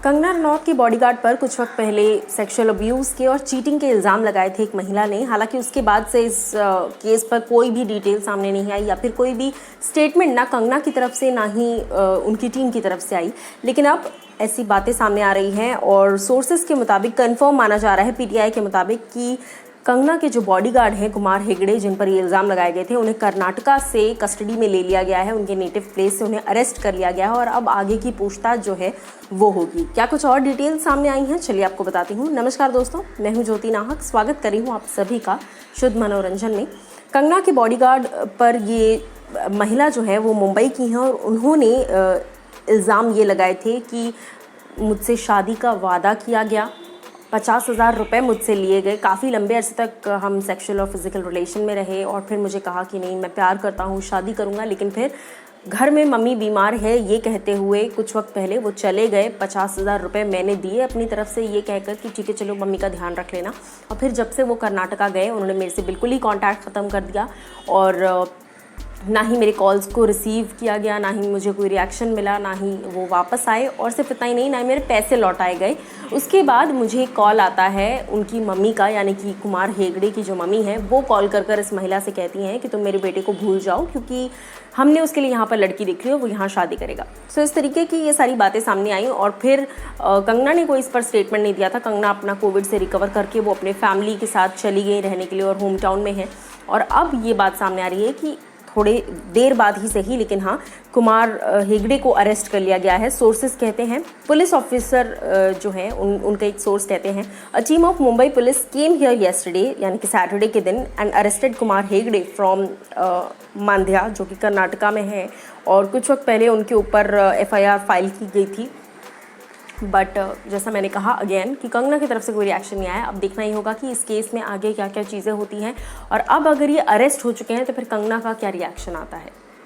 कंगना रनौत के बॉडीगार्ड पर कुछ वक्त पहले सेक्सुअल अब्यूज़ के और चीटिंग के इल्ज़ाम लगाए थे एक महिला ने। हालांकि उसके बाद से इस केस पर कोई भी डिटेल सामने नहीं आई या फिर कोई भी स्टेटमेंट ना कंगना की तरफ से ना ही उनकी टीम की तरफ से आई। लेकिन अब ऐसी बातें सामने आ रही हैं और सोर्सेज के मुताबिक कंफर्म माना जा रहा है, पीटीआई के मुताबिक, कि कंगना के जो बॉडीगार्ड हैं कुमार हेगड़े, जिन पर ये इल्ज़ाम लगाए गए थे, उन्हें कर्नाटका से कस्टडी में ले लिया गया है। उनके नेटिव प्लेस से उन्हें अरेस्ट कर लिया गया है और अब आगे की पूछताछ जो है वो होगी। क्या कुछ और डिटेल सामने आई हैं, चलिए आपको बताती हूँ। नमस्कार दोस्तों, मैं हूँ ज्योति नाहक। स्वागत कर रही हूँ आप सभी का शुद्ध मनोरंजन में। कंगना के बॉडीगार्ड पर ये महिला जो है वो मुंबई की हैं और उन्होंने इल्ज़ाम ये लगाए थे कि मुझसे शादी का वादा किया गया, 50,000 रुपये मुझसे लिए गए, काफ़ी लंबे अरसे तक हम सेक्सुअल और फिज़िकल रिलेशन में रहे और फिर मुझे कहा कि नहीं, मैं प्यार करता हूँ, शादी करूँगा। लेकिन फिर घर में मम्मी बीमार है ये कहते हुए कुछ वक्त पहले वो चले गए। 50,000 रुपये मैंने दिए अपनी तरफ से ये कहकर कि ठीक है चलो मम्मी का ध्यान रख लेना। और फिर जब से वो कर्नाटका गए उन्होंने मेरे से बिल्कुल ही कॉन्टैक्ट ख़त्म कर दिया और ना ही मेरे कॉल्स को रिसीव किया गया, ना ही मुझे कोई रिएक्शन मिला, ना ही वो वापस आए। और सिर्फ इतना ही नहीं, ना ही मेरे पैसे लौटाए गए। उसके बाद मुझे कॉल आता है उनकी मम्मी का, यानी कि कुमार हेगड़े की जो मम्मी है वो कॉल कर इस महिला से कहती हैं कि तुम मेरे बेटे को भूल जाओ क्योंकि हमने उसके लिए यहाँ पर लड़की देखी है, वो यहाँ शादी करेगा। सो इस तरीके की ये सारी बातें सामने आई और फिर कंगना ने कोई इस पर स्टेटमेंट नहीं दिया था। कंगना अपना कोविड से रिकवर करके वो अपने फैमिली के साथ चली गई रहने के लिए और होम टाउन में है। और अब ये बात सामने आ रही है कि थोड़े देर बाद ही सही, लेकिन हाँ, कुमार हेगड़े को अरेस्ट कर लिया गया है। सोर्सेज कहते हैं, पुलिस ऑफिसर जो हैं उनका एक सोर्स कहते हैं, a team of Mumbai police came here yesterday, यानी कि सैटरडे के दिन, and arrested Kumar Hegde from Mandya, जो कि कर्नाटका में है। और कुछ वक्त पहले उनके ऊपर एफआईआर फाइल की गई थी। बट जैसा मैंने कहा अगेन कि कंगना की तरफ से कोई रिएक्शन नहीं आया। अब देखना ही होगा कि इस केस में आगे क्या क्या चीज़ें होती हैं और अब अगर ये अरेस्ट हो चुके हैं तो फिर कंगना का क्या रिएक्शन आता है।